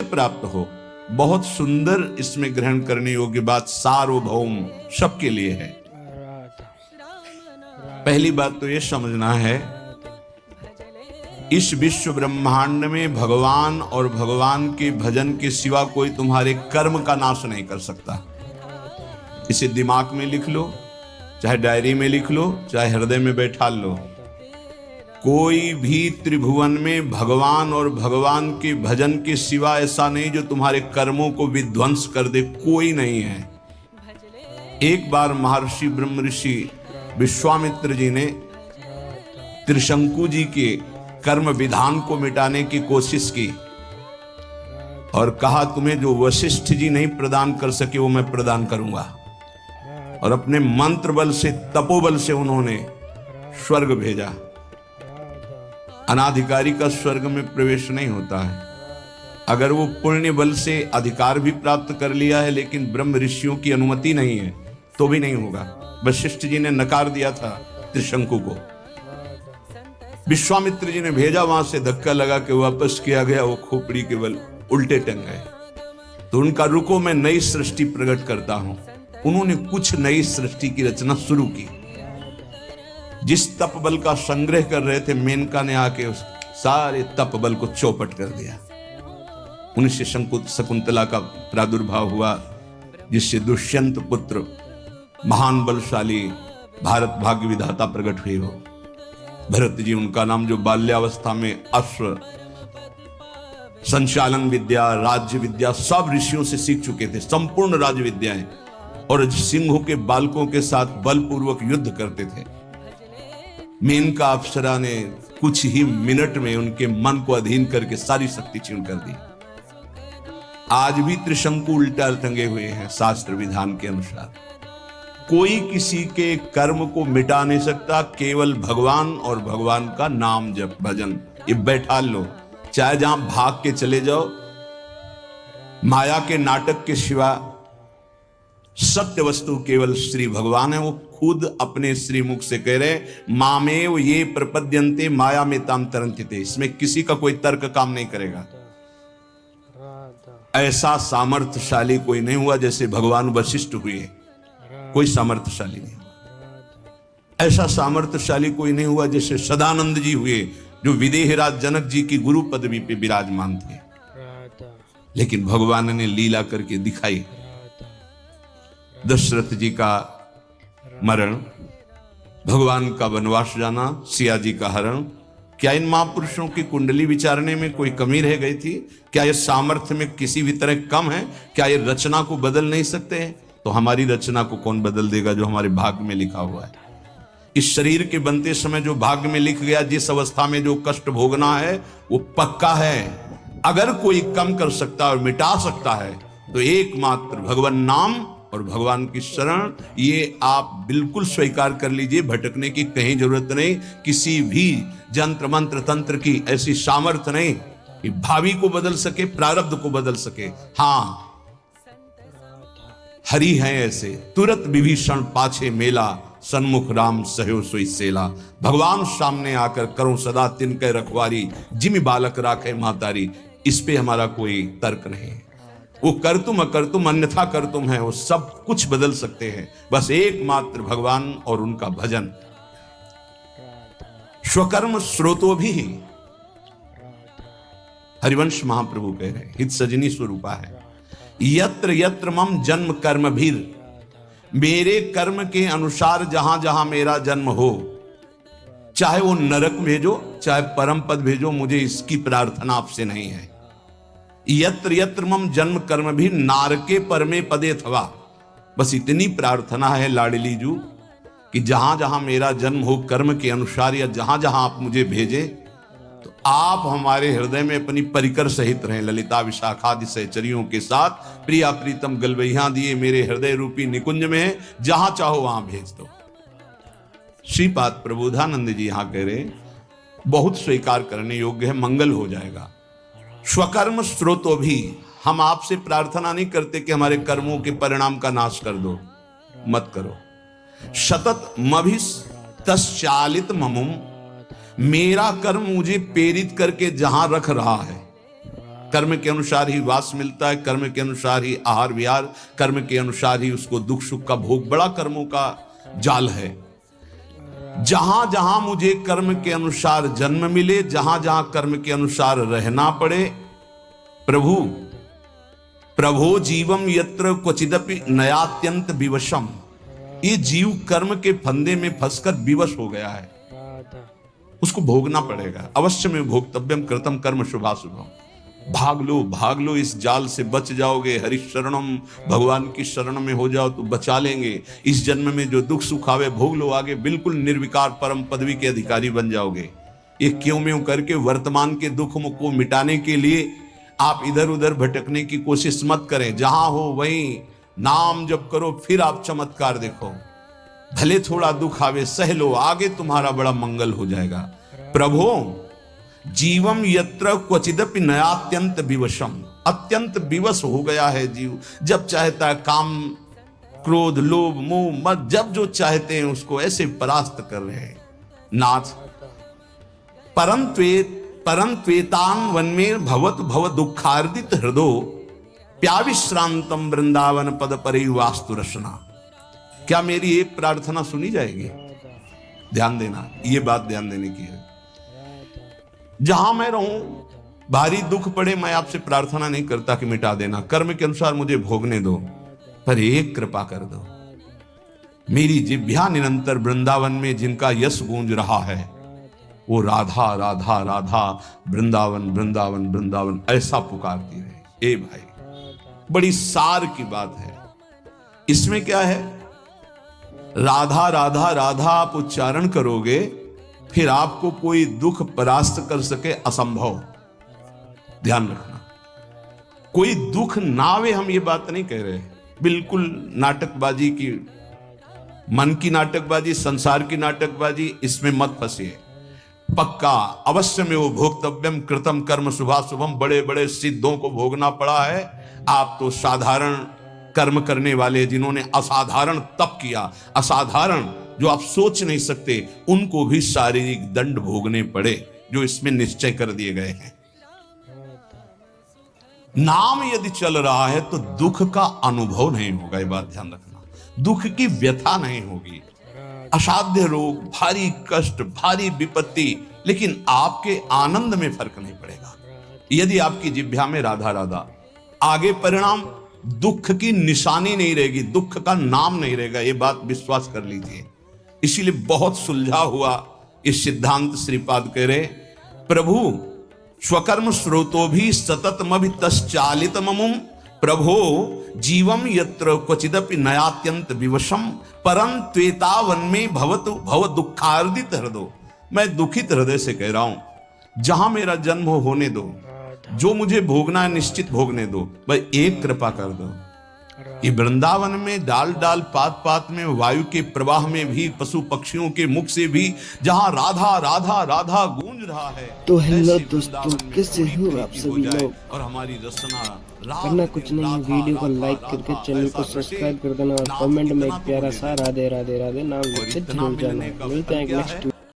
प्राप्त हो। बहुत सुंदर इसमें ग्रहण करने योग्य बात सार्वभौम सबके लिए है। पहली बात तो ये समझना है, इस विश्व ब्रह्मांड में भगवान और भगवान के भजन के सिवा कोई तुम्हारे कर्म का नाश नहीं कर सकता। इसे दिमाग में लिख लो, चाहे डायरी में लिख लो, चाहे हृदय में बैठा लो। कोई भी त्रिभुवन में भगवान और भगवान के भजन के सिवा ऐसा नहीं जो तुम्हारे कर्मों को विध्वंस कर दे, कोई नहीं है। एक बार महर्षि ब्रह्म ऋषि विश्वामित्र जी ने त्रिशंकु जी के कर्म विधान को मिटाने की कोशिश की और कहा, तुम्हें जो वशिष्ठ जी नहीं प्रदान कर सके वो मैं प्रदान करूंगा। और अपने मंत्र बल से, तपोबल से उन्होंने स्वर्ग भेजा। अनाधिकारी का स्वर्ग में प्रवेश नहीं होता है। अगर वो पुण्य बल से अधिकार भी प्राप्त कर लिया है लेकिन ब्रह्म ऋषियों की अनुमति नहीं है तो भी नहीं होगा। वशिष्ठ जी ने नकार दिया था त्रिशंकु को, विश्वामित्र जी ने भेजा, वहां से धक्का लगा के वापस किया गया, वो खोपड़ी के बल उल्टे टंग गए। तो उनका रुको, मैं नई सृष्टि प्रकट करता हूं। उन्होंने कुछ नई सृष्टि की रचना शुरू की। जिस तप बल का संग्रह कर रहे थे, मेनका ने आके उस सारे तप बल को चौपट कर दिया। उन्हीं से शकुंतला का प्रादुर्भाव हुआ, जिससे दुष्यंत पुत्र महान बलशाली भारत भाग्य विधाता प्रकट हुए हो। भरत जी उनका नाम, जो बाल्यावस्था में अश्व संचालन विद्या, राज्य विद्या सब ऋषियों से सीख चुके थे, संपूर्ण राज्य विद्याएं, और सिंहों के बालकों के साथ बलपूर्वक युद्ध करते थे। मेनका अप्सरा ने कुछ ही मिनट में उनके मन को अधीन करके सारी शक्ति छीन कर दी। आज भी त्रिशंकु उल्टा टंगे हुए हैं शास्त्र विधान के अनुसार। कोई किसी के कर्म को मिटा नहीं सकता, केवल भगवान और भगवान का नाम जप भजन, ये बैठा लो। चाहे जहां भाग के चले जाओ, माया के नाटक के सिवा सत्य वस्तु केवल श्री भगवान है। वो खुद अपने श्रीमुख से कह रहे, मामेव ये प्रपद्यन्ते माया में ताम तरन्ते। इसमें किसी का कोई तर्क काम नहीं करेगा। ऐसा सामर्थ्यशाली कोई नहीं हुआ जैसे भगवान वशिष्ठ हुए, कोई सामर्थ्यशाली नहीं हुआ। ऐसा सामर्थ्यशाली कोई नहीं हुआ जैसे सदानंद जी हुए, जो विदेहराज जनक जी की गुरु पदवी पे विराजमान थे। लेकिन भगवान ने लीला करके दिखाई। दशरथ जी का मरण, भगवान का वनवास जाना, सिया जी का हरण, क्या इन महापुरुषों की कुंडली विचारने में कोई कमी रह गई थी? क्या ये सामर्थ्य में किसी भी तरह कम है? क्या ये रचना को बदल नहीं सकते हैं? तो हमारी रचना को कौन बदल देगा जो हमारे भाग्य में लिखा हुआ है? इस शरीर के बनते समय जो भाग्य में लिख गया, जिस अवस्था में जो कष्ट भोगना है वो पक्का है। अगर कोई कम कर सकता है और मिटा सकता है तो एकमात्र भगवान नाम और भगवान की शरण, ये आप बिल्कुल स्वीकार कर लीजिए। भटकने की कहीं जरूरत नहीं। किसी भी जंत्र मंत्र तंत्र की ऐसी सामर्थ्य नहीं कि भावी को बदल सके, प्रारब्ध को बदल सके। हाँ, हरि है ऐसे, तुरंत विभीषण पाछे मेला, सन्मुख राम सहयो सोई सेला। भगवान सामने आकर करो सदा तिनके रखवारी, जिमि बालक राखे महतारी। इस पे हमारा कोई तर्क नहीं। वो कर तुम अकर तुम अन्यथा कर तुम है, वो सब कुछ बदल सकते हैं। बस एकमात्र भगवान और उनका भजन। स्वकर्म स्रोतो भी, हरिवंश महाप्रभु कह रहे हैं, हित सजनी स्वरूपा है। यत्र यत्र मम जन्म कर्म भीर, मेरे कर्म के अनुसार जहां जहां मेरा जन्म हो, चाहे वो नरक भेजो चाहे परम पद भेजो, मुझे इसकी प्रार्थना आपसे नहीं है। यत्र यत्र मम जन्म कर्म भी नारके परमे पदे थवा, बस इतनी प्रार्थना है लाडली जू कि जहां जहां मेरा जन्म हो कर्म के अनुसार, या जहां जहां आप मुझे भेजे, तो आप हमारे हृदय में अपनी परिकर सहित रहें। ललिता विशाखादि सहचरियों के साथ प्रिया प्रीतम गलवैया दिए मेरे हृदय रूपी निकुंज में है, जहां चाहो वहां भेज दो। श्रीपाद प्रबोधानंद जी यहां कह रहे, बहुत स्वीकार करने योग्य है, मंगल हो जाएगा। स्वकर्म स्रोतो भी, हम आपसे प्रार्थना नहीं करते कि हमारे कर्मों के परिणाम का नाश कर दो, मत करो। सतत मभिस तश्चालित ममुम, मेरा कर्म मुझे प्रेरित करके जहां रख रहा है कर्म के अनुसार ही वास मिलता है, कर्म के अनुसार ही आहार विहार, कर्म के अनुसार ही उसको दुख सुख का भोग, बड़ा कर्मों का जाल है। जहां जहां मुझे कर्म के अनुसार जन्म मिले, जहां जहां कर्म के अनुसार रहना पड़े, प्रभु प्रभो जीवम यत्र क्वचिदपि नयात्यंत विवशम, ये जीव कर्म के फंदे में फंसकर विवश हो गया है, उसको भोगना पड़ेगा। अवश्य में भोक्तव्यम कृतम कर्म शुभाशुभम। भाग लो इस जाल से, बच जाओगे। हरि शरणम, भगवान की शरण में हो जाओ तो बचा लेंगे। इस जन्म में जो दुख सुख आवे भोग लो, आगे बिल्कुल निर्विकार परम पदवी के अधिकारी बन जाओगे। ये क्यों म्यों करके वर्तमान के दुख को मिटाने के लिए आप इधर उधर भटकने की कोशिश मत करें। जहां हो वहीं नाम जप करो, फिर आप चमत्कार देखो। भले थोड़ा दुख आवे सह लो, आगे तुम्हारा बड़ा मंगल हो जाएगा। प्रभो जीवम यत्र क्वचिदपि नयात्यंत विवशम, अत्यंत विवश हो गया है जीव। जब चाहता है काम क्रोध लोभ मोह मद, जब जो चाहते हैं उसको ऐसे परास्त कर रहे हैं। नाथ परंत्वेतान वन में भवत भव दुखार्दित हृदो प्याविश्रांतम वृंदावन पद परि वास्तु रसना। क्या मेरी एक प्रार्थना सुनी जाएगी? ध्यान देना, ये बात ध्यान देने की है। जहां मैं रहूं भारी दुख पड़े, मैं आपसे प्रार्थना नहीं करता कि मिटा देना, कर्म के अनुसार मुझे भोगने दो, पर एक कृपा कर दो। मेरी जिह्वा निरंतर वृंदावन में जिनका यश गूंज रहा है, वो राधा राधा राधा वृंदावन वृंदावन वृंदावन ऐसा पुकारती रहे। ए भाई, बड़ी सार की बात है। इसमें क्या है? राधा राधा राधा आप उच्चारण करोगे, फिर आपको कोई दुख परास्त कर सके असंभव। ध्यान रखना, कोई दुख ना आवे, हम ये बात नहीं कह रहे। बिल्कुल नाटकबाजी की, मन की नाटकबाजी, संसार की नाटकबाजी, इसमें मत फंसिए। पक्का अवश्य में वो भोक्तव्यम कृतम कर्म शुभाशुभम, बड़े बड़े सिद्धों को भोगना पड़ा है। आप तो साधारण कर्म करने वाले, जिन्होंने असाधारण तप किया, असाधारण जो आप सोच नहीं सकते, उनको भी शारीरिक दंड भोगने पड़े, जो इसमें निश्चय कर दिए गए हैं। नाम यदि चल रहा है तो दुख का अनुभव नहीं होगा, ये बात ध्यान रखना। दुख की व्यथा नहीं होगी, असाध्य रोग, भारी कष्ट, भारी विपत्ति, लेकिन आपके आनंद में फर्क नहीं पड़ेगा यदि आपकी जिह्वा में राधा राधा। आगे परिणाम दुख की निशानी नहीं रहेगी, दुख का नाम नहीं रहेगा, ये बात विश्वास कर लीजिए। इसीलिए बहुत सुलझा हुआ इस सिद्धांत श्रीपाद कह रहे, प्रभु स्वकर्म स्रोतो भी सततमभि तश्चालित ममुम, प्रभो जीवम यत्र क्वचिदपि नयात्यंत विवशम, परं त्वेतावन में भवतु भव दुखार्दित हृदो। मैं दुखित हृदय से कह रहा हूं, जहां मेरा जन्म होने दो, जो मुझे भोगना है निश्चित भोगने दो, भाई एक कृपा कर दो। ये वृंदावन में डाल डाल पात पात में, वायु के प्रवाह में भी, पशु पक्षियों के मुख से भी, जहां राधा राधा राधा गूंज रहा है। तो हेलो दोस्तों, कैसे हो आप सभी लोग? और हमारी रचना करना कुछ नहीं, वीडियो को लाइक करके चैनल को सब्सक्राइब कर देना और कमेंट में एक प्यारा सा राधे राधे राधे नाम लिख के जरूर जाना। मिलते हैं नेक्स्ट